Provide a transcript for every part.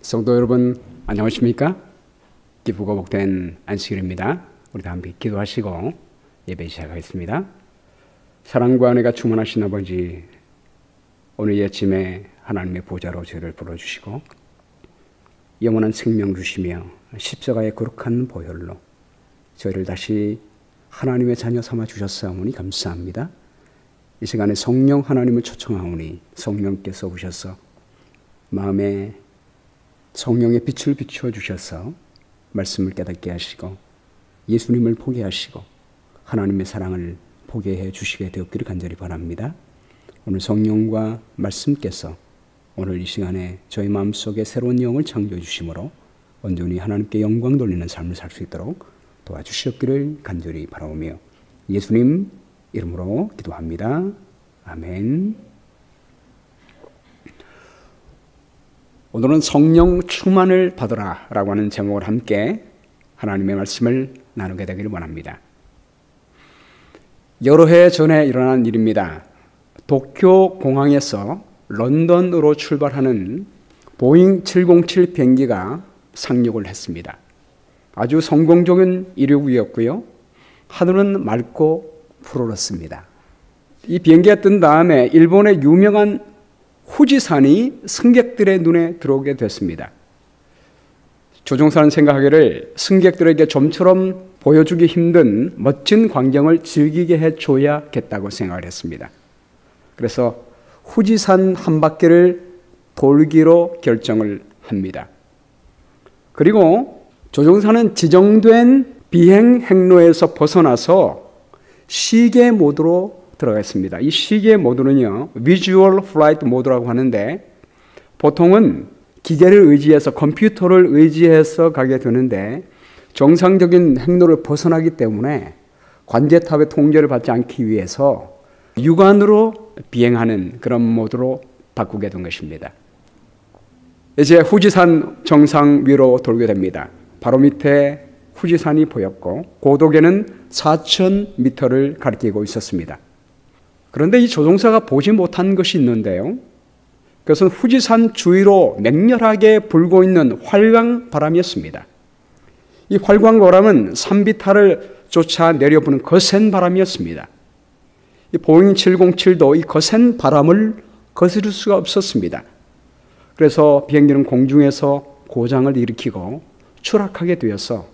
성도 여러분, 안녕하십니까? 기쁘고 복된 안식일입니다. 우리 다 함께 기도하시고 예배 시작하겠습니다. 사랑과 은혜가 충만하신 아버지, 오늘 이 아침에 하나님의 보좌로 저희를 불러주시고 영원한 생명 주시며 십자가의 거룩한 보혈로 저희를 다시 하나님의 자녀 삼아 주셨사오니 감사합니다. 이 시간에 성령 하나님을 초청하오니 성령께서 오셔서 마음에 성령의 빛을 비추어 주셔서 말씀을 깨닫게 하시고 예수님을 보게 하시고 하나님의 사랑을 보게 해 주시게 되었기를 간절히 바랍니다. 오늘 성령과 말씀께서 오늘 이 시간에 저희 마음속에 새로운 영을 창조해 주심으로 온전히 하나님께 영광 돌리는 삶을 살 수 있도록 도와주시옵기를 간절히 바라오며 예수님 이름으로 기도합니다. 아멘. 오늘은 성령 충만을 받으라 라고 하는 제목을 함께 하나님의 말씀을 나누게 되기를 원합니다. 여러 해 전에 일어난 일입니다. 도쿄 공항에서 런던으로 출발하는 보잉 707 비행기가 상륙을 했습니다. 아주 성공적인 이륙이었고요. 하늘은 맑고 푸르렀습니다. 이 비행기가 뜬 다음에 일본의 유명한 후지산이 승객들의 눈에 들어오게 됐습니다. 조종사는 생각하기를 승객들에게 좀처럼 보여주기 힘든 멋진 광경을 즐기게 해줘야겠다고 생각을 했습니다. 그래서 후지산 한 바퀴를 돌기로 결정을 합니다. 그리고 조종사는 지정된 비행 행로에서 벗어나서 시계 모드로 들어갔습니다. 이 시계 모드는요, Visual Flight 모드라고 하는데 보통은 기계를 의지해서 컴퓨터를 의지해서 가게 되는데 정상적인 행로를 벗어나기 때문에 관제탑의 통제를 받지 않기 위해서 육안으로 비행하는 그런 모드로 바꾸게 된 것입니다. 이제 후지산 정상 위로 돌게 됩니다. 바로 밑에 후지산이 보였고 고도계는 4,000m를 가리키고 있었습니다. 그런데 이 조종사가 보지 못한 것이 있는데요. 그것은 후지산 주위로 맹렬하게 불고 있는 활강 바람이었습니다. 이 활강 바람은 산비탈을 쫓아 내려부는 거센 바람이었습니다. 이 보잉 707도 이 거센 바람을 거스를 수가 없었습니다. 그래서 비행기는 공중에서 고장을 일으키고 추락하게 되어서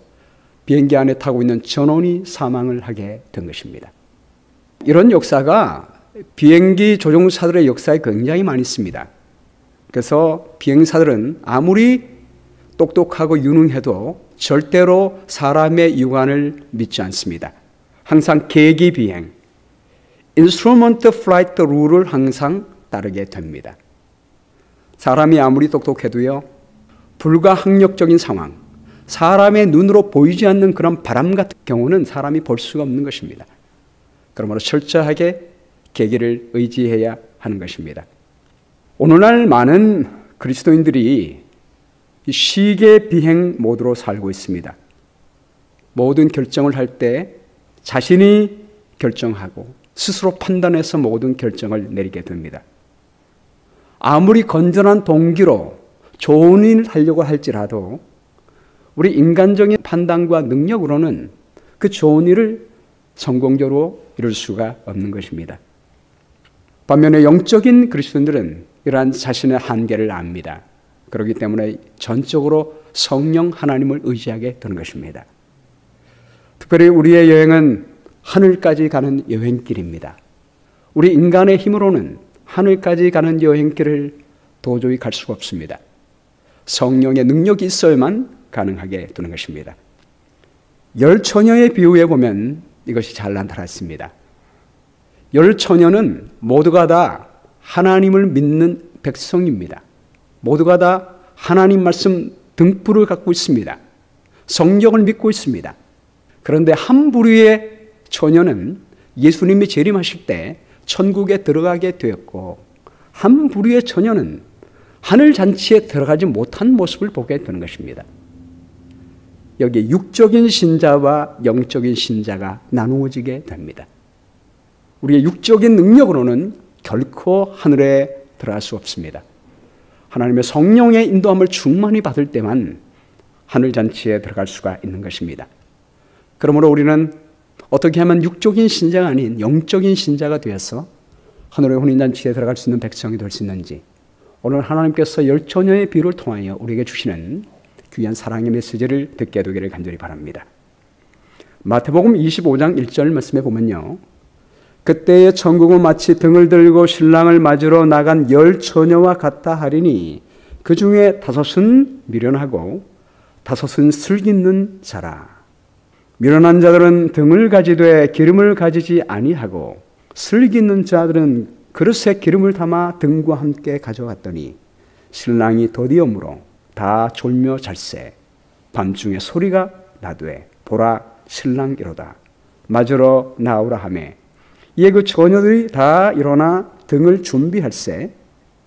비행기 안에 타고 있는 전원이 사망을 하게 된 것입니다. 이런 역사가 비행기 조종사들의 역사에 굉장히 많이 있습니다. 그래서 비행사들은 아무리 똑똑하고 유능해도 절대로 사람의 육안을 믿지 않습니다. 항상 계기 비행, 인스트루먼트 플라이트 룰을 항상 따르게 됩니다. 사람이 아무리 똑똑해도요, 불가항력적인 상황, 사람의 눈으로 보이지 않는 그런 바람 같은 경우는 사람이 볼 수가 없는 것입니다. 그러므로 철저하게 계기를 의지해야 하는 것입니다. 오늘날 많은 그리스도인들이 시계 비행 모드로 살고 있습니다. 모든 결정을 할 때 자신이 결정하고 스스로 판단해서 모든 결정을 내리게 됩니다. 아무리 건전한 동기로 좋은 일을 하려고 할지라도 우리 인간적인 판단과 능력으로는 그 좋은 일을 성공적으로 이룰 수가 없는 것입니다. 반면에 영적인 그리스도인들은 이러한 자신의 한계를 압니다. 그렇기 때문에 전적으로 성령 하나님을 의지하게 되는 것입니다. 특별히 우리의 여행은 하늘까지 가는 여행길입니다. 우리 인간의 힘으로는 하늘까지 가는 여행길을 도저히 갈 수가 없습니다. 성령의 능력이 있어야만 가능하게 되는 것입니다. 열 처녀의 비유에 보면 이것이 잘 나타났습니다. 열 처녀는 모두가 다 하나님을 믿는 백성입니다. 모두가 다 하나님 말씀 등불을 갖고 있습니다. 성경을 믿고 있습니다. 그런데 한 부류의 처녀는 예수님이 재림하실 때 천국에 들어가게 되었고 한 부류의 처녀는 하늘 잔치에 들어가지 못한 모습을 보게 되는 것입니다. 여기 육적인 신자와 영적인 신자가 나누어지게 됩니다. 우리의 육적인 능력으로는 결코 하늘에 들어갈 수 없습니다. 하나님의 성령의 인도함을 충만히 받을 때만 하늘잔치에 들어갈 수가 있는 것입니다. 그러므로 우리는 어떻게 하면 육적인 신자가 아닌 영적인 신자가 되어서 하늘의 혼인잔치에 들어갈 수 있는 백성이 될 수 있는지, 오늘 하나님께서 열 처녀의 비유를 통하여 우리에게 주시는 귀한 사랑의 메시지를 듣게 되기를 간절히 바랍니다. 마태복음 25장 1절 말씀에 보면요, 그때의 천국은 마치 등을 들고 신랑을 맞으러 나간 열 처녀와 같다 하리니 그 중에 5은 미련하고 5은 슬기있는 자라. 미련한 자들은 등을 가지되 기름을 가지지 아니하고 슬기있는 자들은 그릇에 기름을 담아 등과 함께 가져갔더니 신랑이 더디어므로 다 졸며 잘세. 밤중에 소리가 나되 보라 신랑이로다. 맞으러 나오라 하매 이에 그 처녀들이 다 일어나 등을 준비할세.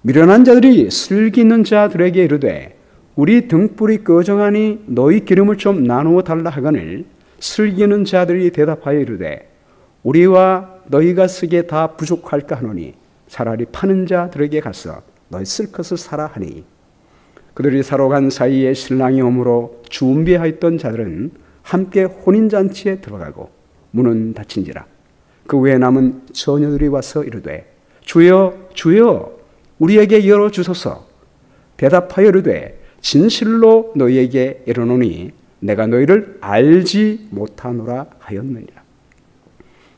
미련한 자들이 슬기 있는 자들에게 이르되 우리 등불이 꺼져가니 너희 기름을 좀 나누어 달라 하거늘 슬기 있는 자들이 대답하여 이르되 우리와 너희가 쓰기에 다 부족할까 하노니 차라리 파는 자들에게 가서 너희 쓸 것을 사라 하니 그들이 사러 간 사이에 신랑이 오므로 준비하였던 자들은 함께 혼인잔치에 들어가고 문은 닫힌지라. 그 외에 남은 처녀들이 와서 이르되 주여 주여 우리에게 열어주소서. 대답하여 이르되 진실로 너희에게 이르노니 내가 너희를 알지 못하노라 하였느니라.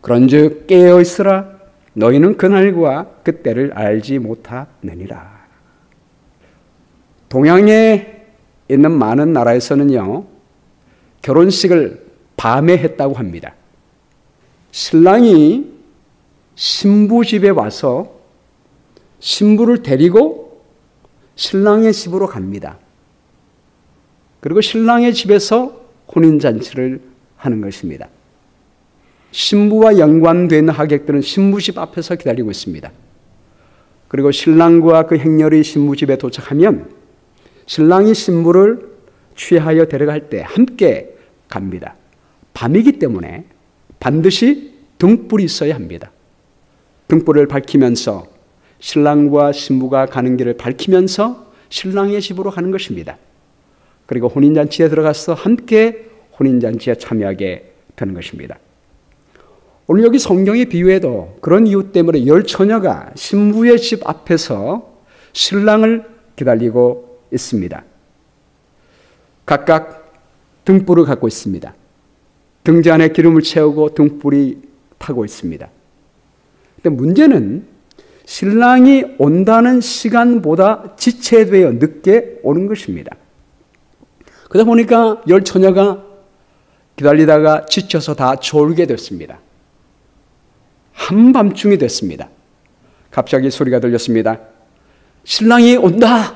그런즉 깨어있으라. 너희는 그날과 그때를 알지 못하느니라. 동양에 있는 많은 나라에서는요, 결혼식을 밤에 했다고 합니다. 신랑이 신부 집에 와서 신부를 데리고 신랑의 집으로 갑니다. 그리고 신랑의 집에서 혼인잔치를 하는 것입니다. 신부와 연관된 하객들은 신부집 앞에서 기다리고 있습니다. 그리고 신랑과 그 행렬이 신부집에 도착하면 신랑이 신부를 취하여 데려갈 때 함께 갑니다. 밤이기 때문에 반드시 등불이 있어야 합니다. 등불을 밝히면서 신랑과 신부가 가는 길을 밝히면서 신랑의 집으로 가는 것입니다. 그리고 혼인잔치에 들어가서 함께 혼인잔치에 참여하게 되는 것입니다. 오늘 여기 성경의 비유에도 그런 이유 때문에 열 처녀가 신부의 집 앞에서 신랑을 기다리고 있습니다. 각각 등불을 갖고 있습니다. 등잔에 기름을 채우고 등불이 타고 있습니다. 근데 문제는 신랑이 온다는 시간보다 지체되어 늦게 오는 것입니다. 그러다 보니까 열 처녀가 기다리다가 지쳐서 다 졸게 됐습니다. 한밤중이 됐습니다. 갑자기 소리가 들렸습니다. 신랑이 온다!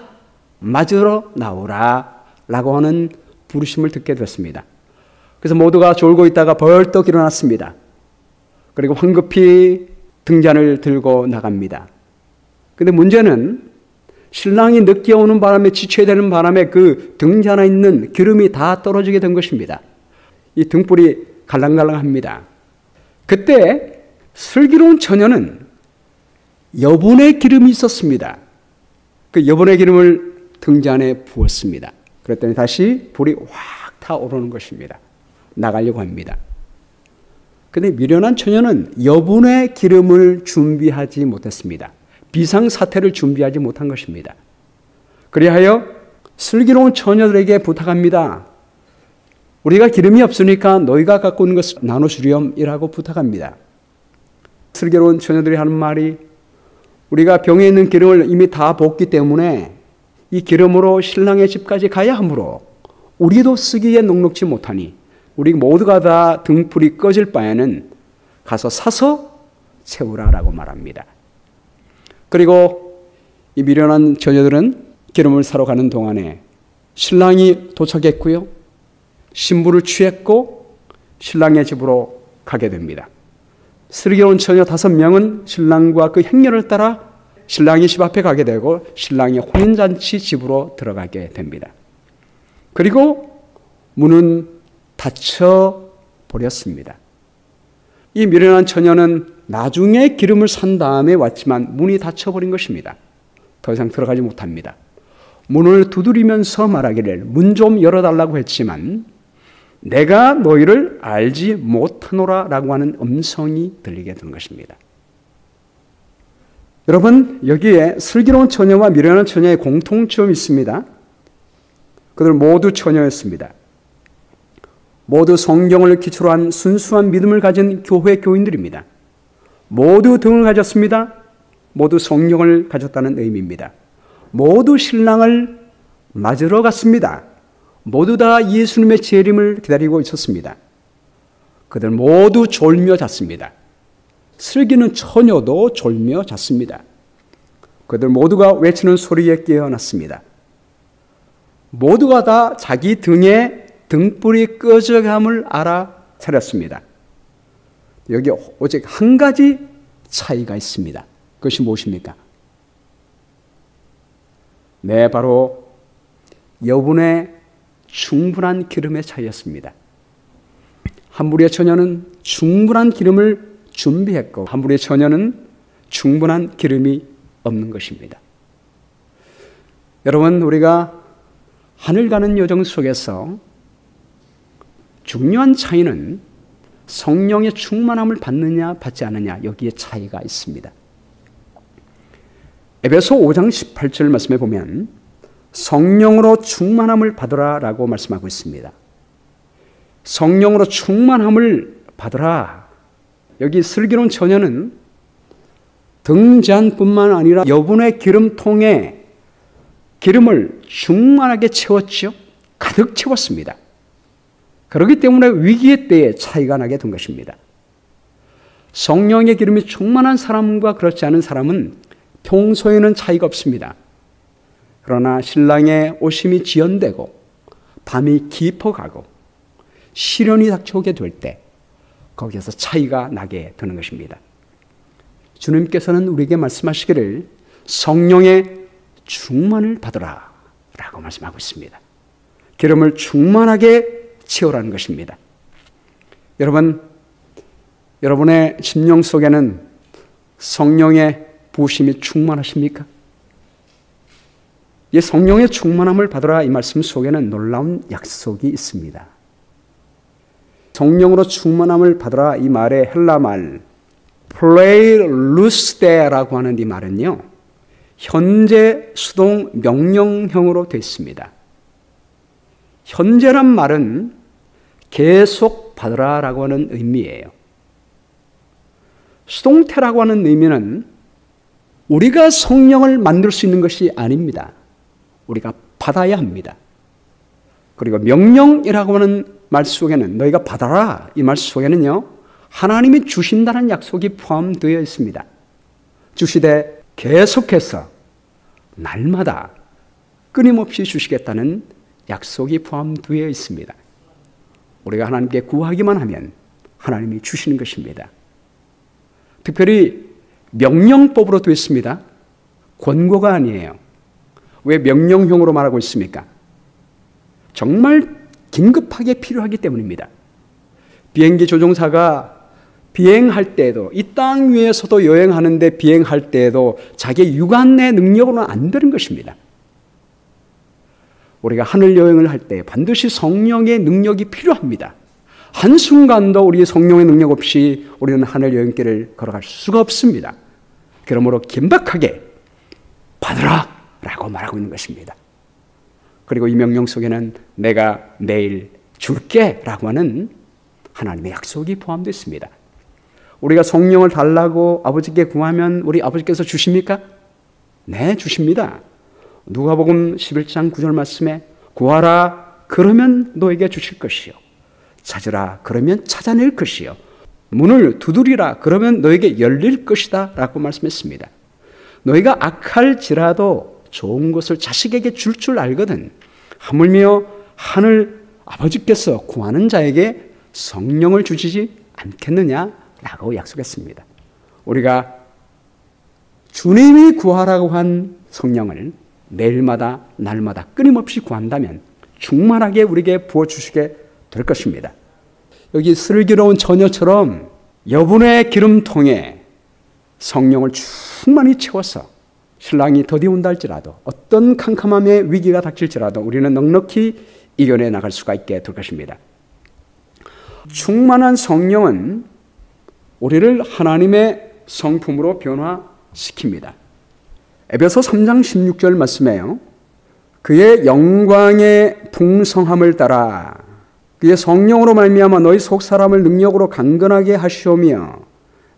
맞으러 나오라! 라고 하는 부르심을 듣게 됐습니다. 그래서 모두가 졸고 있다가 벌떡 일어났습니다. 그리고 황급히 등잔을 들고 나갑니다. 근데 문제는 신랑이 늦게 오는 바람에 지쳐야 되는 바람에 그 등잔에 있는 기름이 다 떨어지게 된 것입니다. 이 등불이 갈랑갈랑합니다. 그때 슬기로운 처녀는 여분의 기름이 있었습니다. 그 여분의 기름을 등잔에 부었습니다. 그랬더니 다시 불이 확 타오르는 것입니다. 나가려고 합니다. 그런데 미련한 처녀는 여분의 기름을 준비하지 못했습니다. 비상사태를 준비하지 못한 것입니다. 그리하여 슬기로운 처녀들에게 부탁합니다. 우리가 기름이 없으니까 너희가 갖고 있는 것을 나눠주렴이라고 부탁합니다. 슬기로운 처녀들이 하는 말이 우리가 병에 있는 기름을 이미 다 붓기 때문에 이 기름으로 신랑의 집까지 가야 하므로 우리도 쓰기에 녹록지 못하니 우리 모두가 다 등불이 꺼질 바에는 가서 사서 채우라라고 말합니다. 그리고 이 미련한 처녀들은 기름을 사러 가는 동안에 신랑이 도착했고요. 신부를 취했고 신랑의 집으로 가게 됩니다. 슬기로운 처녀 5명은 신랑과 그 행렬을 따라 신랑의 집 앞에 가게 되고 신랑의 혼인잔치 집으로 들어가게 됩니다. 그리고 문은 닫혀 버렸습니다. 이 미련한 처녀는 나중에 기름을 산 다음에 왔지만 문이 닫혀버린 것입니다. 더 이상 들어가지 못합니다. 문을 두드리면서 말하기를 문 좀 열어달라고 했지만 내가 너희를 알지 못하노라 라고 하는 음성이 들리게 된 것입니다. 여러분, 여기에 슬기로운 처녀와 미련한 처녀의 공통점이 있습니다. 그들 모두 처녀였습니다. 모두 성경을 기초로 한 순수한 믿음을 가진 교회 교인들입니다. 모두 등을 가졌습니다. 모두 성경을 가졌다는 의미입니다. 모두 신랑을 맞으러 갔습니다. 모두 다 예수님의 재림을 기다리고 있었습니다. 그들 모두 졸며 잤습니다. 슬기는 처녀도 졸며 잤습니다. 그들 모두가 외치는 소리에 깨어났습니다. 모두가 다 자기 등에 등불이 꺼져감을 알아차렸습니다. 여기 오직 한 가지 차이가 있습니다. 그것이 무엇입니까? 네, 바로 여분의 충분한 기름의 차이였습니다. 한 무리의 처녀는 충분한 기름을 준비했고 한 무리의 처녀는 충분한 기름이 없는 것입니다. 여러분, 우리가 하늘 가는 여정 속에서 중요한 차이는 성령의 충만함을 받느냐 받지 않느냐, 여기에 차이가 있습니다. 에베소 5장 18절 말씀에 보면 성령으로 충만함을 받으라 라고 말씀하고 있습니다. 성령으로 충만함을 받으라. 여기 슬기로운 처녀는 등잔뿐만 아니라 여분의 기름통에 기름을 충만하게 채웠죠. 가득 채웠습니다. 그렇기 때문에 위기의 때에 차이가 나게 된 것입니다. 성령의 기름이 충만한 사람과 그렇지 않은 사람은 평소에는 차이가 없습니다. 그러나 신랑의 오심이 지연되고 밤이 깊어가고 시련이 닥쳐오게 될 때 거기에서 차이가 나게 되는 것입니다. 주님께서는 우리에게 말씀하시기를 성령의 충만을 받으라 라고 말씀하고 있습니다. 기름을 충만하게 채우라는 것입니다. 여러분, 여러분의 심령 속에는 성령의 부으심이 충만하십니까? 이 성령의 충만함을 받으라 이 말씀 속에는 놀라운 약속이 있습니다. 성령으로 충만함을 받으라 이 말의 헬라 말 플레이루스데라고 하는 이 말은요, 현재 수동 명령형으로 되어 있습니다. 현재란 말은 계속 받으라라고 하는 의미예요. 수동태라고 하는 의미는 우리가 성령을 만들 수 있는 것이 아닙니다. 우리가 받아야 합니다. 그리고 명령이라고 하는 말 속에는 너희가 받아라 이 말 속에는요, 하나님이 주신다는 약속이 포함되어 있습니다. 주시되 계속해서 날마다 끊임없이 주시겠다는 약속이 포함되어 있습니다. 우리가 하나님께 구하기만 하면 하나님이 주시는 것입니다. 특별히 명령법으로 되어 있습니다. 권고가 아니에요. 왜 명령형으로 말하고 있습니까? 정말 긴급하게 필요하기 때문입니다. 비행기 조종사가 비행할 때에도, 이 땅 위에서도 여행하는데 비행할 때에도 자기 육안의 능력으로는 안 되는 것입니다. 우리가 하늘 여행을 할 때 반드시 성령의 능력이 필요합니다. 한순간도 우리 성령의 능력 없이 우리는 하늘 여행길을 걸어갈 수가 없습니다. 그러므로 긴박하게 받으라 라고 말하고 있는 것입니다. 그리고 이 명령 속에는 내가 내일 줄게 라고 하는 하나님의 약속이 포함되어 있습니다. 우리가 성령을 달라고 아버지께 구하면 우리 아버지께서 주십니까? 네, 주십니다. 누가복음 11장 9절 말씀에 구하라 그러면 너에게 주실 것이요, 찾으라 그러면 찾아낼 것이요, 문을 두드리라 그러면 너에게 열릴 것이다 라고 말씀했습니다. 너희가 악할지라도 좋은 것을 자식에게 줄 알거든 하물며 하늘 아버지께서 구하는 자에게 성령을 주시지 않겠느냐라고 약속했습니다. 우리가 주님이 구하라고 한 성령을 내일마다 날마다 끊임없이 구한다면 충만하게 우리에게 부어주시게 될 것입니다. 여기 슬기로운 처녀처럼 여분의 기름통에 성령을 충만히 채워서 신랑이 더디 온다 할지라도 어떤 캄캄함의 위기가 닥칠지라도 우리는 넉넉히 이겨내 나갈 수가 있게 될 것입니다. 충만한 성령은 우리를 하나님의 성품으로 변화시킵니다. 에베소 3장 16절 말씀에요. 그의 영광의 풍성함을 따라 그의 성령으로 말미암아 너희 속사람을 능력으로 강건하게 하시오며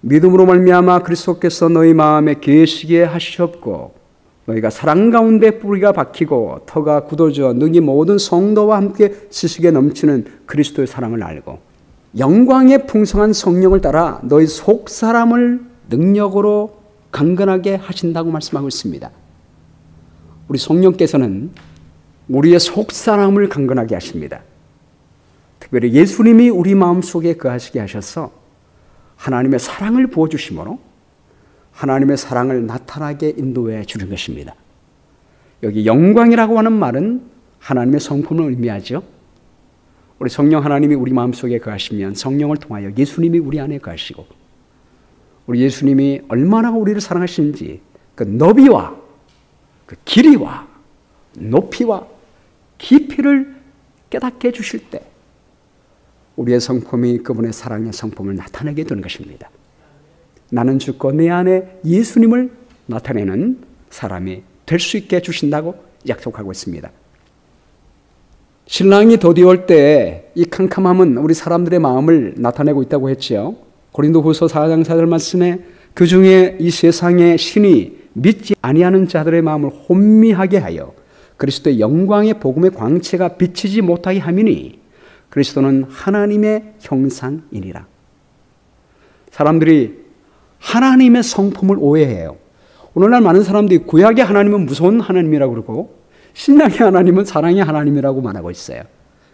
믿음으로 말미암아 그리스도께서 너희 마음에 계시게 하시옵고 너희가 사랑 가운데 뿌리가 박히고 터가 굳어져 능히 모든 성도와 함께 지식에 넘치는 그리스도의 사랑을 알고 영광의 풍성한 성령을 따라 너희 속사람을 능력으로 강건하게 하신다고 말씀하고 있습니다. 우리 성령께서는 우리의 속사람을 강건하게 하십니다. 특별히 예수님이 우리 마음속에 거하시게 하셔서 하나님의 사랑을 부어주심으로 하나님의 사랑을 나타나게 인도해 주는 것입니다. 여기 영광이라고 하는 말은 하나님의 성품을 의미하죠. 우리 성령 하나님이 우리 마음속에 거하시면 성령을 통하여 예수님이 우리 안에 거하시고 우리 예수님이 얼마나 우리를 사랑하시는지 그 너비와 그 길이와 높이와 깊이를 깨닫게 해주실 때 우리의 성품이 그분의 사랑의 성품을 나타내게 되는 것입니다. 나는 죽고 내 안에 예수님을 나타내는 사람이 될 수 있게 해주신다고 약속하고 있습니다. 신랑이 더디올 때 이 캄캄함은 우리 사람들의 마음을 나타내고 있다고 했지요. 고린도후서 4장 4절 말씀에 그 중에 이 세상의 신이 믿지 아니하는 자들의 마음을 혼미하게 하여 그리스도의 영광의 복음의 광채가 비치지 못하게 함이니 그리스도는 하나님의 형상이니라. 사람들이 하나님의 성품을 오해해요. 오늘날 많은 사람들이 구약의 하나님은 무서운 하나님이라고 그러고 신약의 하나님은 사랑의 하나님이라고 말하고 있어요.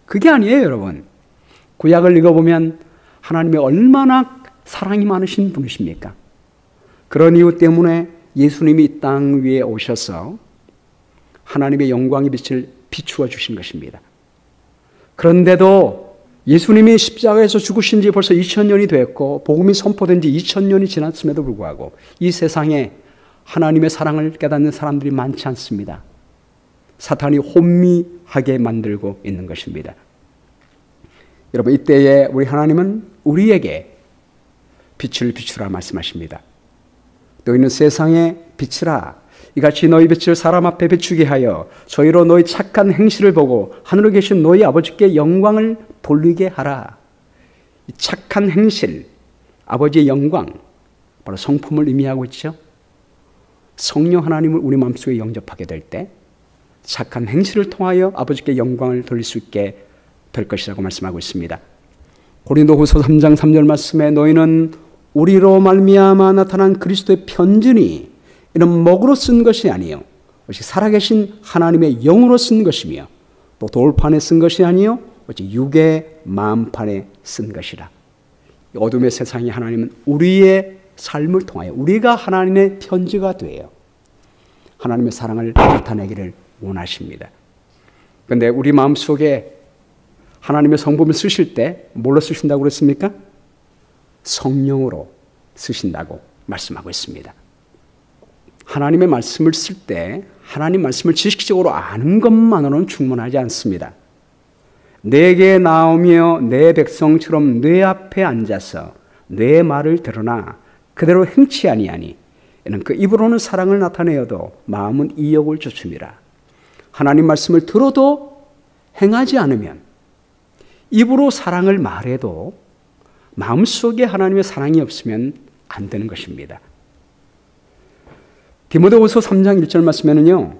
그게 아니에요, 여러분. 구약을 읽어보면 하나님이 얼마나 사랑이 많으신 분이십니까? 그런 이유 때문에 예수님이 이 땅 위에 오셔서 하나님의 영광의 빛을 비추어 주신 것입니다. 그런데도 예수님이 십자가에서 죽으신 지 벌써 2000년이 됐고 복음이 선포된 지 2000년이 지났음에도 불구하고 이 세상에 하나님의 사랑을 깨닫는 사람들이 많지 않습니다. 사탄이 혼미하게 만들고 있는 것입니다. 여러분, 이때에 우리 하나님은 우리에게 빛을 비추라 말씀하십니다. 너희는 세상의 빛이라. 이같이 너희 빛을 사람 앞에 비추게 하여 저희로 너희 착한 행실을 보고 하늘에 계신 너희 아버지께 영광을 돌리게 하라. 이 착한 행실, 아버지의 영광, 바로 성품을 의미하고 있죠. 성령 하나님을 우리 마음속에 영접하게 될 때 착한 행실을 통하여 아버지께 영광을 돌릴 수 있게 될 것이라고 말씀하고 있습니다. 고린도후서 3장 3절 말씀에 너희는 우리로 말미암아 나타난 그리스도의 편지니 이는 먹으로 쓴 것이 아니요 오직 살아계신 하나님의 영으로 쓴 것이며 또 돌판에 쓴 것이 아니요 오직 육의 마음판에 쓴 것이라. 어둠의 세상에 하나님은 우리의 삶을 통하여 우리가 하나님의 편지가 되어 하나님의 사랑을 나타내기를 원하십니다. 그런데 우리 마음속에 하나님의 성품을 쓰실 때 뭘로 쓰신다고 그랬습니까? 성령으로 쓰신다고 말씀하고 있습니다. 하나님의 말씀을 쓸 때 하나님 말씀을 지식적으로 아는 것만으로는 충분하지 않습니다. 내게 나오며 내 백성처럼 내 앞에 앉아서 내 말을 들으나 그대로 행치 아니하니 이는 그 입으로는 사랑을 나타내어도 마음은 이욕을 좇음이라. 하나님 말씀을 들어도 행하지 않으면 입으로 사랑을 말해도 마음속에 하나님의 사랑이 없으면 안 되는 것입니다. 디모데후서 3장 1절 말씀에는요.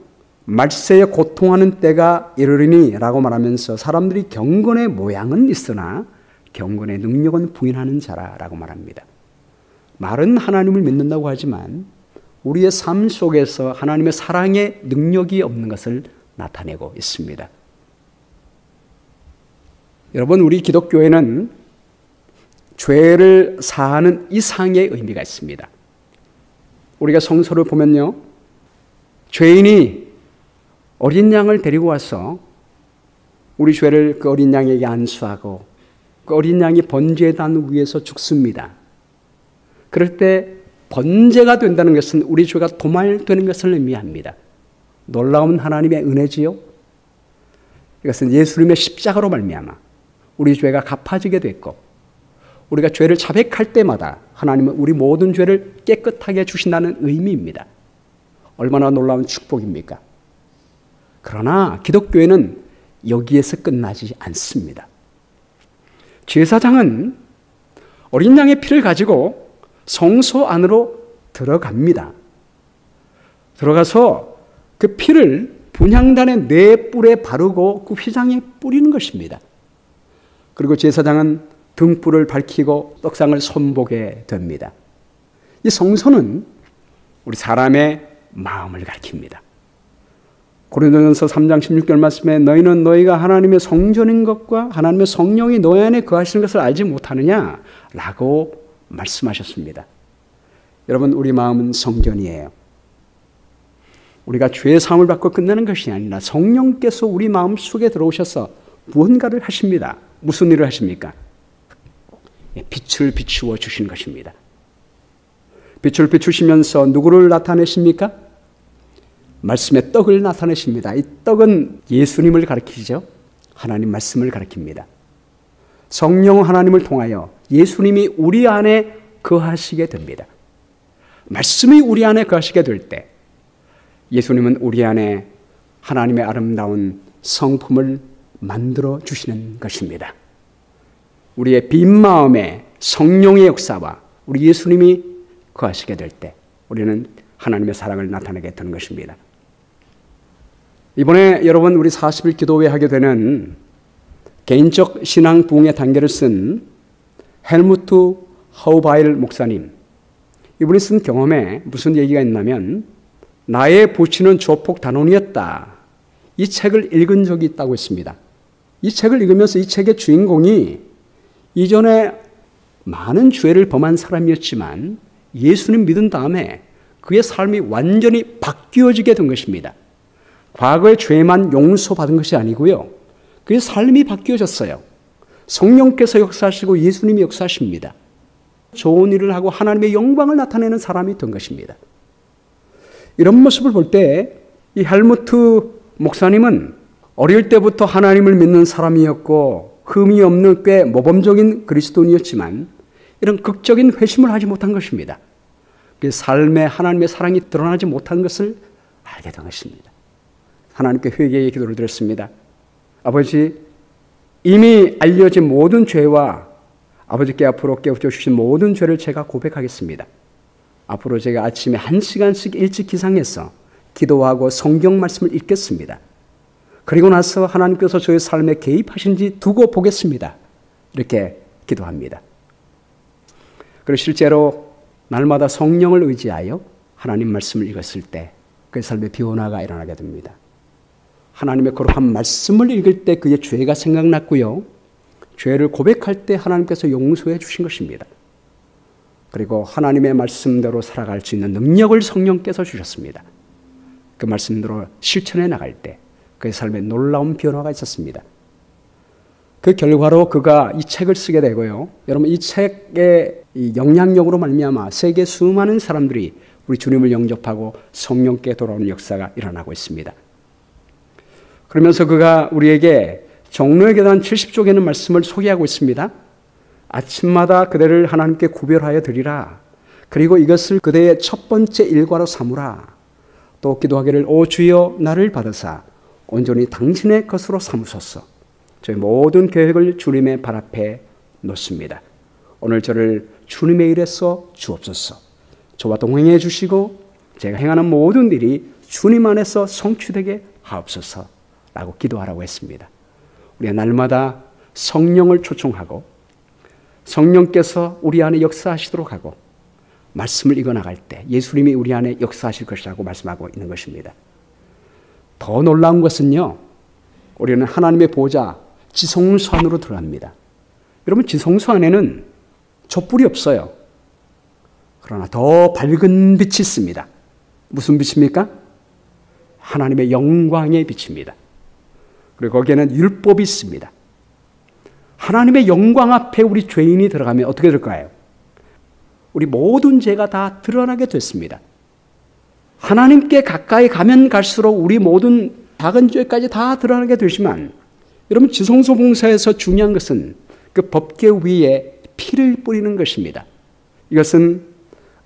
말세에 고통하는 때가 이르리니 라고 말하면서 사람들이 경건의 모양은 있으나 경건의 능력은 부인하는 자라 라고 말합니다. 말은 하나님을 믿는다고 하지만 우리의 삶 속에서 하나님의 사랑의 능력이 없는 것을 나타내고 있습니다. 여러분, 우리 기독교에는 죄를 사하는 이상의 의미가 있습니다. 우리가 성서를 보면요. 죄인이 어린 양을 데리고 와서 우리 죄를 그 어린 양에게 안수하고 그 어린 양이 번제단 위에서 죽습니다. 그럴 때 번제가 된다는 것은 우리 죄가 도말되는 것을 의미합니다. 놀라운 하나님의 은혜지요. 이것은 예수님의 십자가로 말미암아 우리 죄가 갚아지게 됐고, 우리가 죄를 자백할 때마다 하나님은 우리 모든 죄를 깨끗하게 주신다는 의미입니다. 얼마나 놀라운 축복입니까? 그러나 기독교회는 여기에서 끝나지 않습니다. 제사장은 어린 양의 피를 가지고 성소 안으로 들어갑니다. 들어가서 그 피를 분향단의 네 뿔에 바르고 그 휘장에 뿌리는 것입니다. 그리고 제사장은 등불을 밝히고 떡상을 손보게 됩니다. 이 성소는 우리 사람의 마음을 가리킵니다. 고린도전서 3장 16절 말씀에 너희는 너희가 하나님의 성전인 것과 하나님의 성령이 너희 안에 거하시는 것을 알지 못하느냐 라고 말씀하셨습니다. 여러분, 우리 마음은 성전이에요. 우리가 죄의 사함을 받고 끝나는 것이 아니라 성령께서 우리 마음 속에 들어오셔서 무언가를 하십니다. 무슨 일을 하십니까? 빛을 비추어 주신 것입니다. 빛을 비추시면서 누구를 나타내십니까? 말씀의 떡을 나타내십니다. 이 떡은 예수님을 가리키죠. 하나님 말씀을 가리킵니다. 성령 하나님을 통하여 예수님이 우리 안에 거하시게 됩니다. 말씀이 우리 안에 거하시게 될 때 예수님은 우리 안에 하나님의 아름다운 성품을 만들어 주시는 것입니다. 우리의 빈 마음에 성령의 역사와 우리 예수님이 거하시게 될 때 우리는 하나님의 사랑을 나타내게 되는 것입니다. 이번에 여러분 우리 40일 기도회 하게 되는 개인적 신앙 부흥의 단계를 쓴 헬무트 하우바일 목사님, 이분이 쓴 경험에 무슨 얘기가 있냐면 나의 부친은 조폭 단원이었다. 이 책을 읽은 적이 있다고 했습니다. 이 책을 읽으면서 이 책의 주인공이 이전에 많은 죄를 범한 사람이었지만 예수님 믿은 다음에 그의 삶이 완전히 바뀌어지게 된 것입니다. 과거의 죄만 용서받은 것이 아니고요. 그의 삶이 바뀌어졌어요. 성령께서 역사하시고 예수님이 역사하십니다. 좋은 일을 하고 하나님의 영광을 나타내는 사람이 된 것입니다. 이런 모습을 볼 때 이 헬무트 목사님은 어릴 때부터 하나님을 믿는 사람이었고 흠이 없는 꽤 모범적인 그리스도인이었지만 이런 극적인 회심을 하지 못한 것입니다. 그 삶에 하나님의 사랑이 드러나지 못한 것을 알게 된 것입니다. 하나님께 회개의 기도를 드렸습니다. 아버지, 이미 알려진 모든 죄와 아버지께 앞으로 깨우쳐 주신 모든 죄를 제가 고백하겠습니다. 앞으로 제가 아침에 1시간씩 일찍 기상해서 기도하고 성경 말씀을 읽겠습니다. 그리고 나서 하나님께서 저의 삶에 개입하신지 두고 보겠습니다. 이렇게 기도합니다. 그리고 실제로 날마다 성령을 의지하여 하나님 말씀을 읽었을 때 그의 삶에 변화가 일어나게 됩니다. 하나님의 거룩한 말씀을 읽을 때 그의 죄가 생각났고요. 죄를 고백할 때 하나님께서 용서해 주신 것입니다. 그리고 하나님의 말씀대로 살아갈 수 있는 능력을 성령께서 주셨습니다. 그 말씀대로 실천해 나갈 때 그의 삶에 놀라운 변화가 있었습니다. 그 결과로 그가 이 책을 쓰게 되고요. 여러분, 이 책의 영향력으로 말미암아 세계 수많은 사람들이 우리 주님을 영접하고 성령께 돌아오는 역사가 일어나고 있습니다. 그러면서 그가 우리에게 종로의 계단 70쪽에는 말씀을 소개하고 있습니다. 아침마다 그대를 하나님께 구별하여 드리라. 그리고 이것을 그대의 첫 번째 일과로 삼으라. 또 기도하기를 오 주여 나를 받으사 온전히 당신의 것으로 삼으소서. 저희 모든 계획을 주님의 발 앞에 놓습니다. 오늘 저를 주님의 일에 써 주옵소서. 저와 동행해 주시고 제가 행하는 모든 일이 주님 안에서 성취되게 하옵소서 라고 기도하라고 했습니다. 우리가 날마다 성령을 초청하고 성령께서 우리 안에 역사하시도록 하고 말씀을 읽어나갈 때 예수님이 우리 안에 역사하실 것이라고 말씀하고 있는 것입니다. 더 놀라운 것은요, 우리는 하나님의 보좌 지성소 안으로 들어갑니다. 여러분, 지성소 안에는 촛불이 없어요. 그러나 더 밝은 빛이 있습니다. 무슨 빛입니까? 하나님의 영광의 빛입니다. 그리고 거기에는 율법이 있습니다. 하나님의 영광 앞에 우리 죄인이 들어가면 어떻게 될까요? 우리 모든 죄가 다 드러나게 됐습니다. 하나님께 가까이 가면 갈수록 우리 모든 작은 죄까지 다 드러나게 되지만 여러분 지성소 봉사에서 중요한 것은 그 법궤 위에 피를 뿌리는 것입니다. 이것은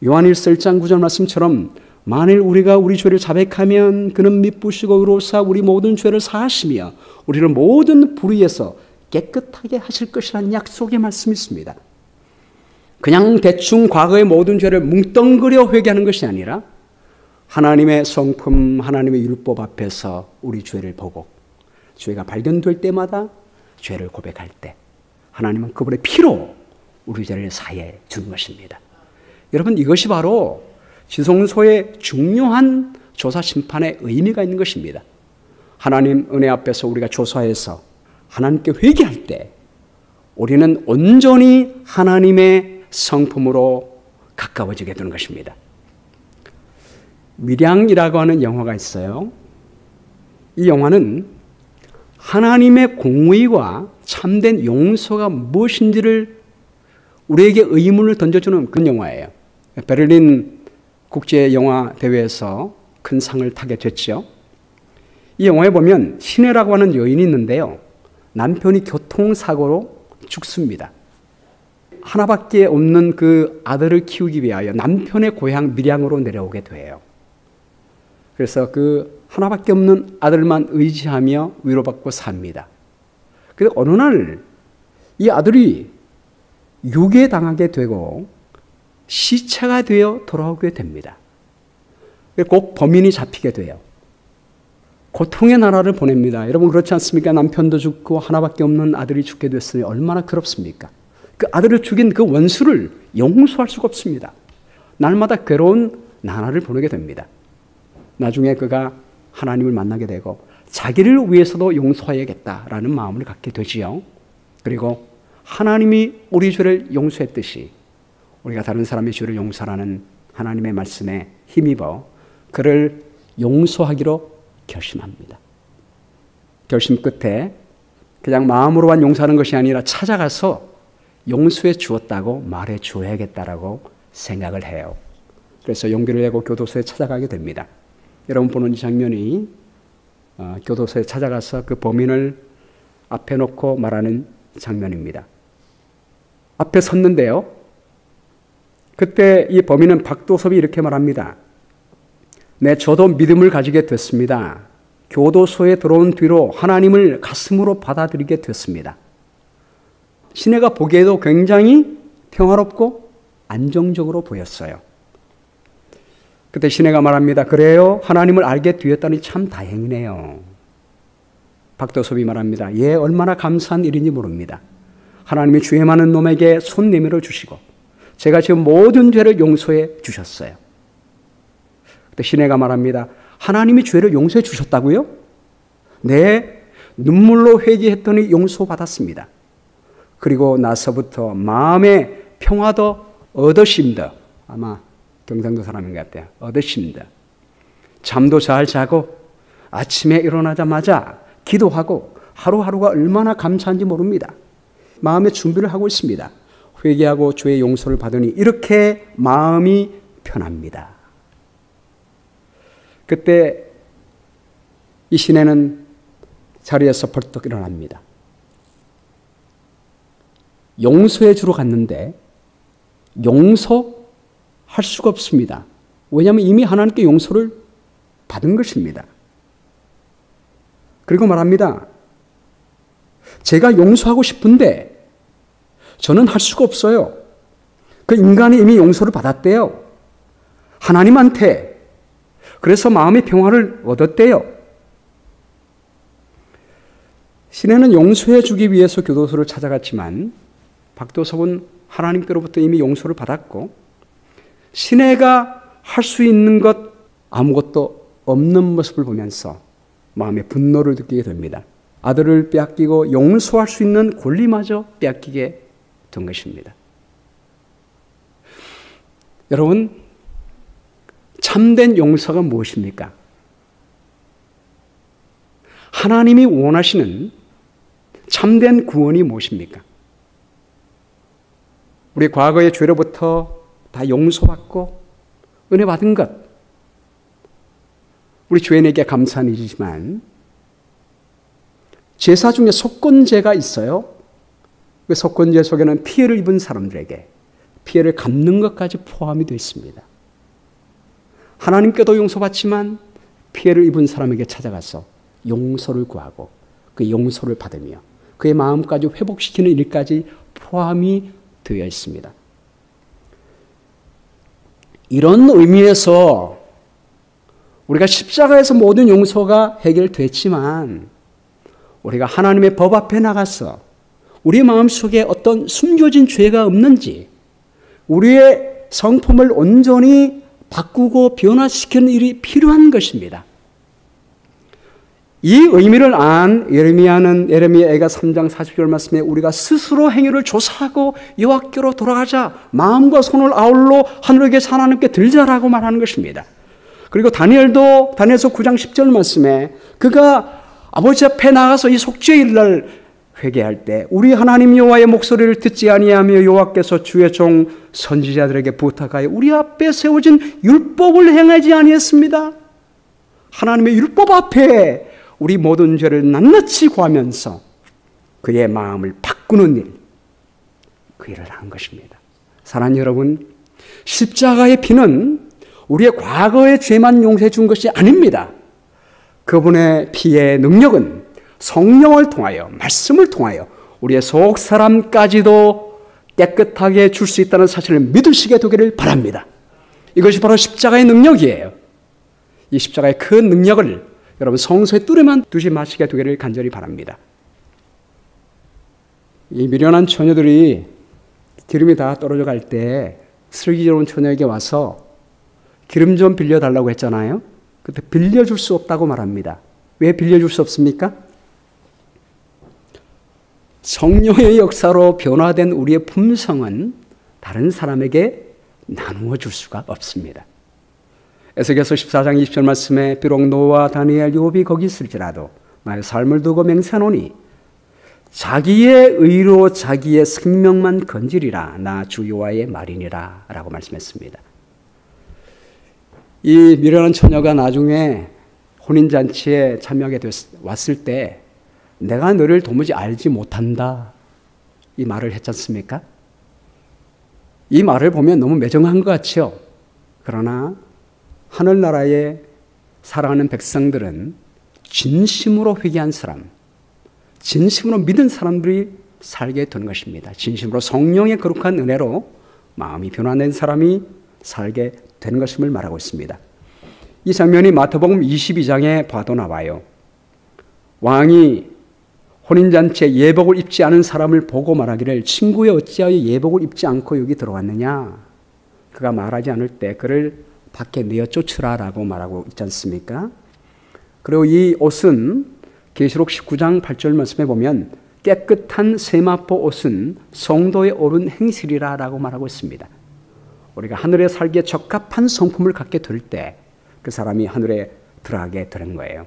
요한일서 1장 9절 말씀처럼 만일 우리가 우리 죄를 자백하면 그는 미쁘시고 의로우사 우리 모든 죄를 사하시며 우리를 모든 불의에서 깨끗하게 하실 것이라는 약속의 말씀이 있습니다. 그냥 대충 과거의 모든 죄를 뭉뚱그려 회개하는 것이 아니라 하나님의 성품, 하나님의 율법 앞에서 우리 죄를 보고 죄가 발견될 때마다 죄를 고백할 때 하나님은 그분의 피로 우리 죄를 사해 주는 것입니다. 여러분 이것이 바로 지성소의 중요한 조사 심판의 의미가 있는 것입니다. 하나님 은혜 앞에서 우리가 조사해서 하나님께 회개할 때 우리는 온전히 하나님의 성품으로 가까워지게 되는 것입니다. 밀양이라고 하는 영화가 있어요. 이 영화는 하나님의 공의와 참된 용서가 무엇인지를 우리에게 의문을 던져주는 그런 영화예요. 베를린 국제영화대회에서 큰 상을 타게 됐죠. 이 영화에 보면 신혜라고 하는 여인이 있는데요. 남편이 교통사고로 죽습니다. 하나밖에 없는 그 아들을 키우기 위하여 남편의 고향 밀양으로 내려오게 돼요. 그래서 그 하나밖에 없는 아들만 의지하며 위로받고 삽니다. 그런데 어느 날 이 아들이 유괴당하게 되고 시체가 되어 돌아오게 됩니다. 곧 범인이 잡히게 돼요. 고통의 나라를 보냅니다. 여러분 그렇지 않습니까? 남편도 죽고 하나밖에 없는 아들이 죽게 됐으니 얼마나 괴롭습니까? 그 아들을 죽인 그 원수를 용서할 수가 없습니다. 날마다 괴로운 나날을 보내게 됩니다. 나중에 그가 하나님을 만나게 되고 자기를 위해서도 용서해야겠다라는 마음을 갖게 되지요. 그리고 하나님이 우리 죄를 용서했듯이 우리가 다른 사람의 죄를 용서하는 하나님의 말씀에 힘입어 그를 용서하기로 결심합니다. 결심 끝에 그냥 마음으로만 용서하는 것이 아니라 찾아가서 용서해 주었다고 말해 줘야겠다라고 생각을 해요. 그래서 용기를 내고 교도소에 찾아가게 됩니다. 여러분 보는 이 장면이 교도소에 찾아가서 그 범인을 앞에 놓고 말하는 장면입니다. 앞에 섰는데요. 그때 이 범인은 박도섭이 이렇게 말합니다. 네, 저도 믿음을 가지게 됐습니다. 교도소에 들어온 뒤로 하나님을 가슴으로 받아들이게 됐습니다. 시내가 보기에도 굉장히 평화롭고 안정적으로 보였어요. 그때 시내가 말합니다. 그래요? 하나님을 알게 되었다니 참 다행이네요. 박도섭이 말합니다. 예, 얼마나 감사한 일인지 모릅니다. 하나님이 죄 많은 놈에게 손 내밀어 주시고 제가 지금 모든 죄를 용서해 주셨어요. 그때 시내가 말합니다. 하나님이 죄를 용서해 주셨다고요? 네, 눈물로 회개했더니 용서받았습니다. 그리고 나서부터 마음의 평화도 얻으심다. 아마 경상도 사람인 것 같아요. 얻으심다. 잠도 잘 자고 아침에 일어나자마자 기도하고 하루하루가 얼마나 감사한지 모릅니다. 마음의 준비를 하고 있습니다. 회개하고 죄의 용서를 받으니 이렇게 마음이 편합니다. 그때 이 시내는 자리에서 벌떡 일어납니다. 용서해 주러 갔는데 용서할 수가 없습니다. 왜냐하면 이미 하나님께 용서를 받은 것입니다. 그리고 말합니다. 제가 용서하고 싶은데 저는 할 수가 없어요. 그 인간이 이미 용서를 받았대요. 하나님한테. 그래서 마음의 평화를 얻었대요. 시내는 용서해 주기 위해서 교도소를 찾아갔지만 박도섭은 하나님께로부터 이미 용서를 받았고 시내가 할 수 있는 것 아무것도 없는 모습을 보면서 마음의 분노를 느끼게 됩니다. 아들을 빼앗기고 용서할 수 있는 권리마저 빼앗기게 된 것입니다. 여러분, 참된 용서가 무엇입니까? 하나님이 원하시는 참된 구원이 무엇입니까? 우리 과거의 죄로부터 다 용서받고 은혜 받은 것. 우리 주인에게 감사한 일이지만 제사 중에 속건제가 있어요. 그 속건제 속에는 피해를 입은 사람들에게 피해를 갚는 것까지 포함이 되어 있습니다. 하나님께도 용서받지만 피해를 입은 사람에게 찾아가서 용서를 구하고 그 용서를 받으며 그의 마음까지 회복시키는 일까지 포함이 되어 있습니다. 이런 의미에서 우리가 십자가에서 모든 용서가 해결됐지만 우리가 하나님의 법 앞에 나가서 우리 마음속에 어떤 숨겨진 죄가 없는지 우리의 성품을 온전히 바꾸고 변화시키는 일이 필요한 것입니다. 이 의미를 안 예레미야는 예레미야가 3장 40절 말씀에 우리가 스스로 행위를 조사하고 여호와께로 돌아가자 마음과 손을 아울러 하늘에 계신 하나님께 들자라고 말하는 것입니다. 그리고 다니엘도 다니엘서 9장 10절 말씀에 그가 아버지 앞에 나가서 이 속죄일날 회개할 때 우리 하나님 여호와의 목소리를 듣지 아니하며 여호와께서 주의 종 선지자들에게 부탁하여 우리 앞에 세워진 율법을 행하지 아니했습니다. 하나님의 율법 앞에 우리 모든 죄를 낱낱이 구하면서 그의 마음을 바꾸는 일, 그 일을 한 것입니다. 사랑하는 여러분, 십자가의 피는 우리의 과거의 죄만 용서해 준 것이 아닙니다. 그분의 피의 능력은 성령을 통하여 말씀을 통하여 우리의 속 사람까지도 깨끗하게 줄 수 있다는 사실을 믿으시게 되기를 바랍니다. 이것이 바로 십자가의 능력이에요. 이 십자가의 큰 능력을 여러분 성소에 뚜레만 두지 마시게 되기를 간절히 바랍니다. 이 미련한 처녀들이 기름이 다 떨어져 갈 때 슬기로운 처녀에게 와서 기름 좀 빌려달라고 했잖아요. 그때 빌려줄 수 없다고 말합니다. 왜 빌려줄 수 없습니까? 성령의 역사로 변화된 우리의 품성은 다른 사람에게 나누어 줄 수가 없습니다. 에스겔서 14장 20절 말씀에 비록 노아와 다니엘, 욥이 거기 있을지라도 나의 삶을 두고 맹세하노니 자기의 의로 자기의 생명만 건지리라 나 주 여호와의 말이니라 라고 말씀했습니다. 이 미련한 처녀가 나중에 혼인잔치에 참여하게 왔을 때 내가 너를 도무지 알지 못한다 이 말을 했지 않습니까? 이 말을 보면 너무 매정한 것 같죠. 그러나 하늘나라에 살아가는 백성들은 진심으로 회개한 사람, 진심으로 믿은 사람들이 살게 되는 것입니다. 진심으로 성령의 거룩한 은혜로 마음이 변화된 사람이 살게 되는 것임을 말하고 있습니다. 이 장면이 마태복음 22장에 봐도 나와요. 왕이 혼인잔치에 예복을 입지 않은 사람을 보고 말하기를 친구여 어찌하여 예복을 입지 않고 여기 들어왔느냐. 그가 말하지 않을 때 그를 밖에 내어 쫓으라 라고 말하고 있지 않습니까? 그리고 이 옷은 계시록 19장 8절 말씀에 보면 깨끗한 세마포 옷은 성도의 옳은 행실이라 라고 말하고 있습니다. 우리가 하늘에 살기에 적합한 성품을 갖게 될 때 그 사람이 하늘에 들어가게 되는 거예요.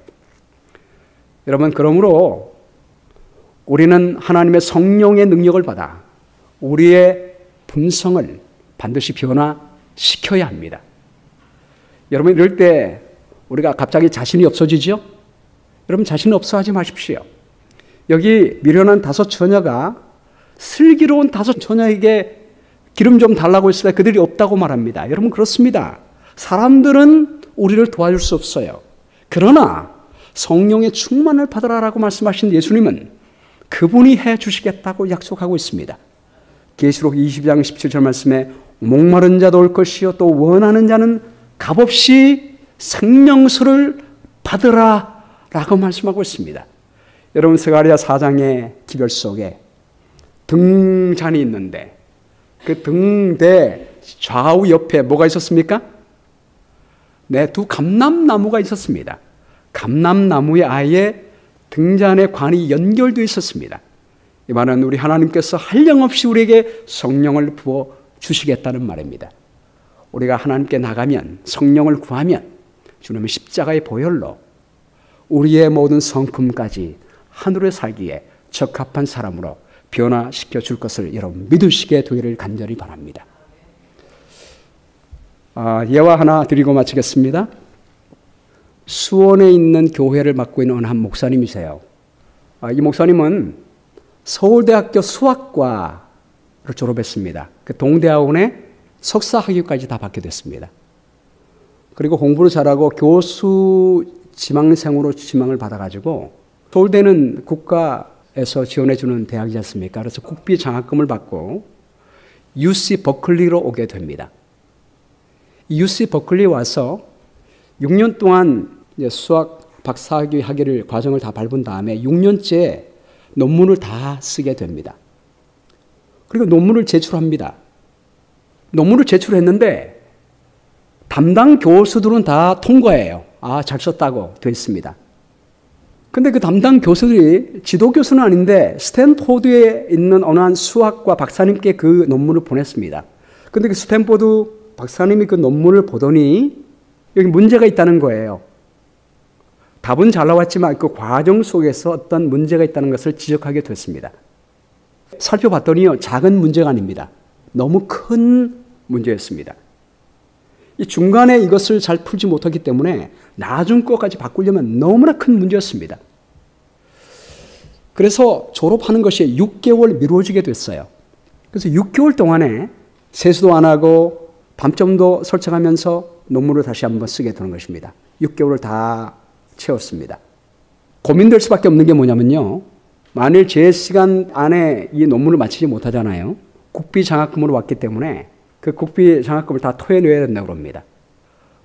여러분, 그러므로 우리는 하나님의 성령의 능력을 받아 우리의 품성을 반드시 변화시켜야 합니다. 여러분, 이럴 때 우리가 갑자기 자신이 없어지죠? 여러분, 자신 없어 하지 마십시오. 여기 미련한 다섯 처녀가 슬기로운 다섯 처녀에게 기름 좀 달라고 했을 때 그들이 없다고 말합니다. 여러분, 그렇습니다. 사람들은 우리를 도와줄 수 없어요. 그러나 성령의 충만을 받으라라고 말씀하신 예수님은 그분이 해 주시겠다고 약속하고 있습니다. 계시록 20장 17절 말씀에 목마른 자도 올 것이요 또 원하는 자는 값없이 생명수를 받으라 라고 말씀하고 있습니다. 여러분, 스가랴 4장의 기별 속에 등잔이 있는데 그 등대 좌우 옆에 뭐가 있었습니까? 네, 두 감람나무가 있었습니다. 감람나무에 아예 등잔의 관이 연결되어 있었습니다. 이 말은 우리 하나님께서 한량없이 우리에게 성령을 부어 주시겠다는 말입니다. 우리가 하나님께 나가면 성령을 구하면 주님의 십자가의 보혈로 우리의 모든 성품까지 하늘에 살기에 적합한 사람으로 변화시켜 줄 것을 여러분 믿으시게 되기를 간절히 바랍니다. 예화 하나 드리고 마치겠습니다. 수원에 있는 교회를 맡고 있는 한 목사님이세요. 이 목사님은 서울대학교 수학과를 졸업했습니다. 그 동대학원에 석사 학위까지 다 받게 됐습니다. 그리고 공부를 잘하고 교수 지망생으로 지망을 받아가지고 서울대는 국가에서 지원해주는 대학이지 않습니까? 그래서 국비 장학금을 받고 UC 버클리로 오게 됩니다. UC 버클리 와서 6년 동안 이제 수학 박사학위 학위를 과정을 다 밟은 다음에 6년째 논문을 다 쓰게 됩니다. 그리고 논문을 제출합니다. 논문을 제출했는데 담당 교수들은 다 통과해요. 잘 썼다고 되어 있습니다. 근데 그 담당 교수들이 지도교수는 아닌데 스탠포드에 있는 어느 한 수학과 박사님께 그 논문을 보냈습니다. 근데 그 스탠포드 박사님이 그 논문을 보더니 여기 문제가 있다는 거예요. 답은 잘 나왔지만 그 과정 속에서 어떤 문제가 있다는 것을 지적하게 됐습니다. 살펴봤더니요, 작은 문제가 아닙니다. 너무 큰 문제였습니다. 이 중간에 이것을 잘 풀지 못하기 때문에 나중 거까지 바꾸려면 너무나 큰 문제였습니다. 그래서 졸업하는 것이 6개월 미뤄지게 됐어요. 그래서 6개월 동안에 세수도 안 하고 밤점도 설정하면서 논문을 다시 한번 쓰게 되는 것입니다. 6개월을 다 채웠습니다. 고민될 수밖에 없는 게 뭐냐면요. 만일 제 시간 안에 이 논문을 마치지 못하잖아요. 국비 장학금으로 왔기 때문에 그 국비 장학금을 다 토해내야 된다고 합니다.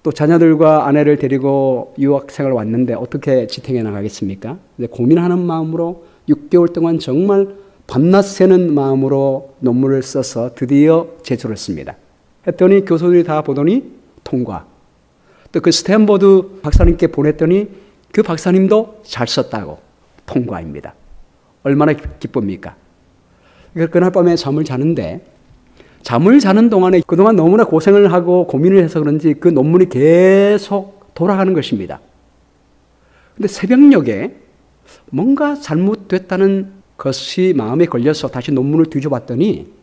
또 자녀들과 아내를 데리고 유학생을 왔는데 어떻게 지탱해 나가겠습니까? 고민하는 마음으로 6개월 동안 정말 밤낮 새는 마음으로 논문을 써서 드디어 제출했습니다. 했더니 교수들이 다 보더니 통과. 또 그 스탠퍼드 박사님께 보냈더니 그 박사님도 잘 썼다고 통과입니다. 얼마나 기쁩니까? 그날 밤에 잠을 자는데 잠을 자는 동안에 그동안 너무나 고생을 하고 고민을 해서 그런지 그 논문이 계속 돌아가는 것입니다. 근데 새벽녘에 뭔가 잘못됐다는 것이 마음에 걸려서 다시 논문을 뒤져봤더니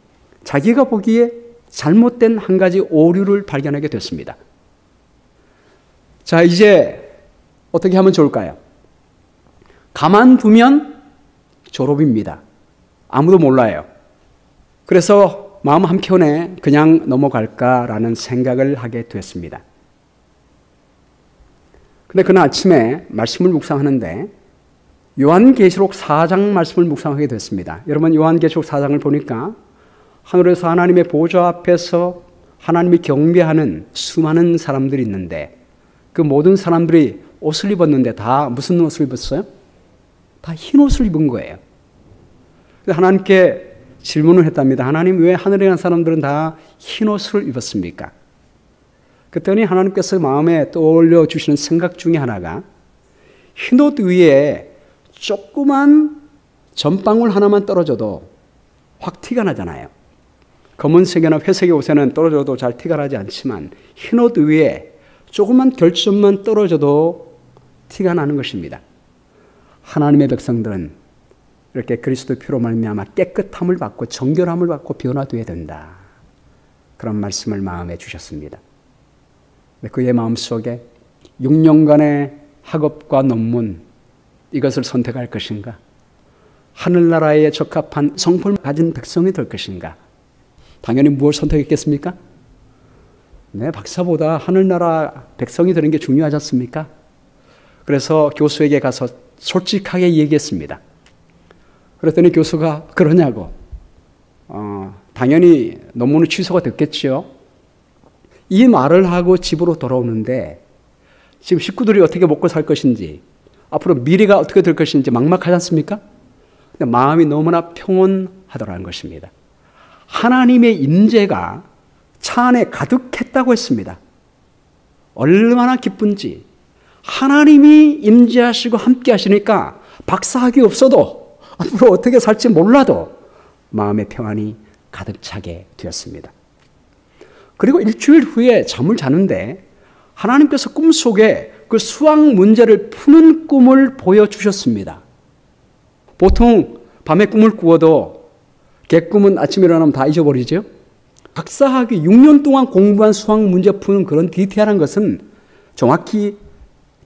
자기가 보기에 잘못된 한 가지 오류를 발견하게 됐습니다. 자, 이제 어떻게 하면 좋을까요? 가만두면 졸업입니다. 아무도 몰라요. 그래서 마음 한켠에 그냥 넘어갈까라는 생각을 하게 됐습니다. 근데 그날 아침에 말씀을 묵상하는데 요한계시록 4장 말씀을 묵상하게 됐습니다. 여러분 요한계시록 4장을 보니까 하늘에서 하나님의 보좌 앞에서 하나님이 경배하는 수많은 사람들이 있는데 그 모든 사람들이 옷을 입었는데 다 무슨 옷을 입었어요? 다 흰 옷을 입은 거예요. 하나님께 질문을 했답니다. 하나님 왜 하늘에 간 사람들은 다 흰 옷을 입었습니까? 그랬더니 하나님께서 마음에 떠올려 주시는 생각 중에 하나가 흰 옷 위에 조그만 점방울 하나만 떨어져도 확 티가 나잖아요. 검은색이나 회색의 옷에는 떨어져도 잘 티가 나지 않지만 흰 옷 위에 조그만 결점만 떨어져도 티가 나는 것입니다. 하나님의 백성들은 이렇게 그리스도의 피로 말미암아 깨끗함을 받고 정결함을 받고 변화되어야 된다. 그런 말씀을 마음에 주셨습니다. 그의 마음속에 6년간의 학업과 논문 이것을 선택할 것인가? 하늘나라에 적합한 성품을 가진 백성이 될 것인가? 당연히 무엇을 선택했겠습니까? 네, 박사보다 하늘나라 백성이 되는 게 중요하지 않습니까? 그래서 교수에게 가서 솔직하게 얘기했습니다. 그랬더니 교수가 그러냐고. 당연히 논문은 취소가 됐겠죠. 이 말을 하고 집으로 돌아오는데 지금 식구들이 어떻게 먹고 살 것인지 앞으로 미래가 어떻게 될 것인지 막막하지 않습니까? 근데 마음이 너무나 평온하더라는 것입니다. 하나님의 임재가 차 안에 가득했다고 했습니다. 얼마나 기쁜지 하나님이 임재하시고 함께 하시니까 박사학위 없어도 앞으로 어떻게 살지 몰라도 마음의 평안이 가득 차게 되었습니다. 그리고 일주일 후에 잠을 자는데 하나님께서 꿈속에 그 수학 문제를 푸는 꿈을 보여주셨습니다. 보통 밤에 꿈을 꾸어도 개꿈은 아침에 일어나면 다 잊어버리죠. 박사학위 6년 동안 공부한 수학 문제 푸는 그런 디테일한 것은 정확히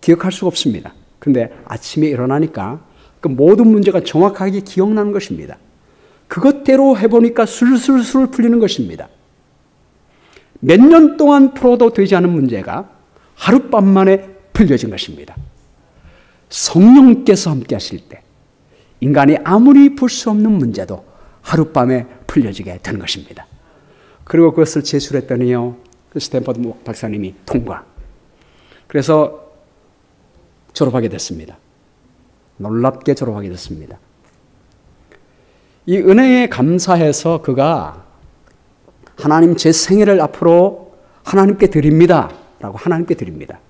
기억할 수가 없습니다. 그런데 아침에 일어나니까 그 모든 문제가 정확하게 기억나는 것입니다. 그것대로 해보니까 술술술 풀리는 것입니다. 몇 년 동안 풀어도 되지 않은 문제가 하룻밤 만에 풀려진 것입니다. 성령께서 함께 하실 때 인간이 아무리 풀 수 없는 문제도 하룻밤에 풀려지게 되는 것입니다. 그리고 그것을 제출했더니요, 그 스탠퍼드 박사님이 통과. 그래서 졸업하게 됐습니다. 놀랍게 졸업하게 됐습니다. 이 은혜에 감사해서 그가 하나님 제 생애를 앞으로 하나님께 드립니다 라고 하나님께 드립니다.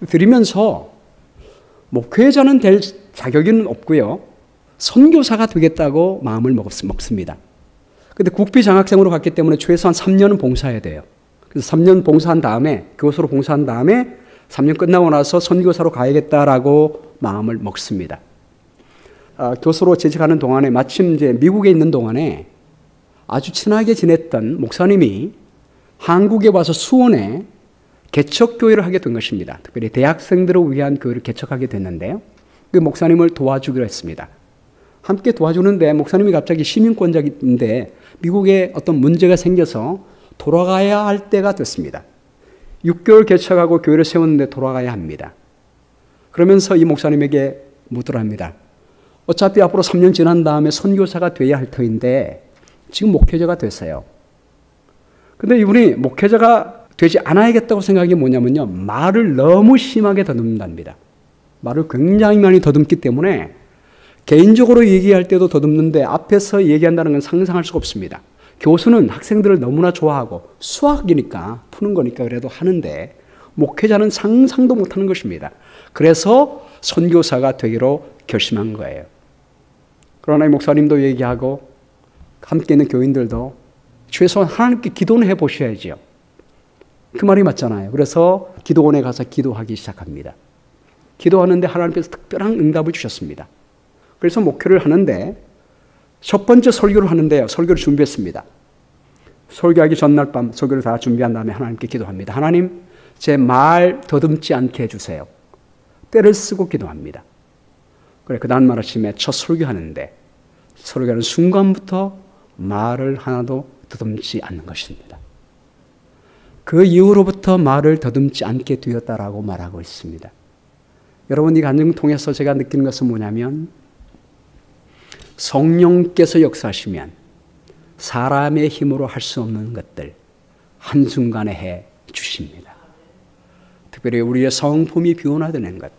드리면서 목회자는 될 자격은 없고요, 선교사가 되겠다고 마음을 먹습니다. 근데 국비 장학생으로 갔기 때문에 최소한 3년은 봉사해야 돼요. 그래서 3년 봉사한 다음에, 교수로 봉사한 다음에 3년 끝나고 나서 선교사로 가야겠다라고 마음을 먹습니다. 교수로 재직하는 동안에, 마침 이제 미국에 있는 동안에 아주 친하게 지냈던 목사님이 한국에 와서 수원에 개척교회를 하게 된 것입니다. 특별히 대학생들을 위한 교회를 개척하게 됐는데요, 그 목사님을 도와주기로 했습니다. 함께 도와주는데 목사님이 갑자기 시민권자인데 미국에 어떤 문제가 생겨서 돌아가야 할 때가 됐습니다. 6개월 개척하고 교회를 세웠는데 돌아가야 합니다. 그러면서 이 목사님에게 묻더랍니다. 어차피 앞으로 3년 지난 다음에 선교사가 돼야 할 터인데 지금 목회자가 됐어요. 근데 이분이 목회자가 되지 않아야겠다고 생각이 뭐냐면요, 말을 너무 심하게 더듬는답니다. 말을 굉장히 많이 더듬기 때문에 개인적으로 얘기할 때도 더듬는데 앞에서 얘기한다는 건 상상할 수가 없습니다. 교수는 학생들을 너무나 좋아하고 수학이니까 푸는 거니까 그래도 하는데 목회자는 상상도 못하는 것입니다. 그래서 선교사가 되기로 결심한 거예요. 그러나 이 목사님도 얘기하고 함께 있는 교인들도 최소한 하나님께 기도는 해보셔야죠. 그 말이 맞잖아요. 그래서 기도원에 가서 기도하기 시작합니다. 기도하는데 하나님께서 특별한 응답을 주셨습니다. 그래서 목회를 하는데 첫 번째 설교를 하는데요, 설교를 준비했습니다. 설교하기 전날 밤 설교를 다 준비한 다음에 하나님께 기도합니다. 하나님, 제 말 더듬지 않게 해주세요. 때를 쓰고 기도합니다. 그래, 그 다음날 아침에 첫 설교하는데 설교하는 순간부터 말을 하나도 더듬지 않는 것입니다. 그 이후로부터 말을 더듬지 않게 되었다라고 말하고 있습니다. 여러분, 이 간증을 통해서 제가 느끼는 것은 뭐냐면, 성령께서 역사하시면 사람의 힘으로 할 수 없는 것들 한순간에 해 주십니다. 특별히 우리의 성품이 변화되는 것,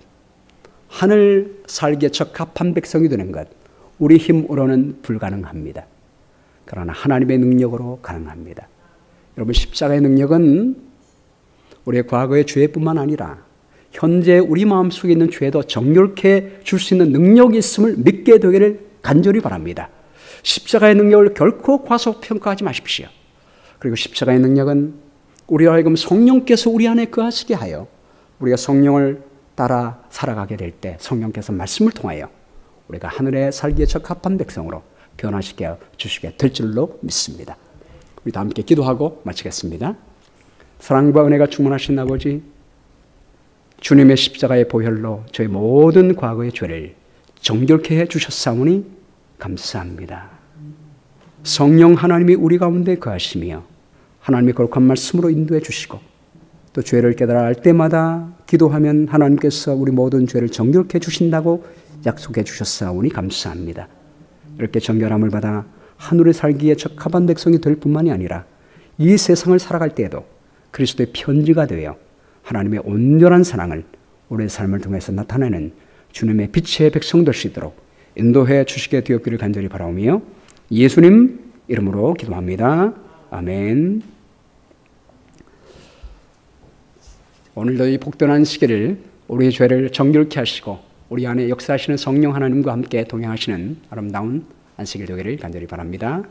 하늘 살기에 적합한 백성이 되는 것, 우리 힘으로는 불가능합니다. 그러나 하나님의 능력으로 가능합니다. 여러분, 십자가의 능력은 우리의 과거의 죄뿐만 아니라 현재 우리 마음속에 있는 죄도 정결케 줄 수 있는 능력이 있음을 믿게 되기를 간절히 바랍니다. 십자가의 능력을 결코 과소평가하지 마십시오. 그리고 십자가의 능력은 우리와 하여금 성령께서 우리 안에 거하시게 하여 우리가 성령을 따라 살아가게 될 때 성령께서 말씀을 통하여 우리가 하늘에 살기에 적합한 백성으로 변화시켜 주시게 될 줄로 믿습니다. 우리 다 함께 기도하고 마치겠습니다. 사랑과 은혜가 충만하신 아버지, 주님의 십자가의 보혈로 저희 모든 과거의 죄를 정결케 해주셨사오니 감사합니다. 성령 하나님이 우리 가운데 거하시며 하나님의 거룩한 말씀으로 인도해 주시고 또 죄를 깨달아 알 때마다 기도하면 하나님께서 우리 모든 죄를 정결케 해주신다고 약속해 주셨사오니 감사합니다. 이렇게 정결함을 받아 하늘에 살기에 적합한 백성이 될 뿐만이 아니라 이 세상을 살아갈 때에도 그리스도의 편지가 되어 하나님의 온전한 사랑을 우리의 삶을 통해서 나타내는 주님의 빛의 백성 될 수 있도록 인도해 주시게 되었기를 간절히 바라오며 예수님 이름으로 기도합니다. 아멘. 오늘도 이 복된 시기를 우리의 죄를 정결케 하시고 우리 안에 역사하시는 성령 하나님과 함께 동행하시는 아름다운 안식일 되기를 간절히 바랍니다.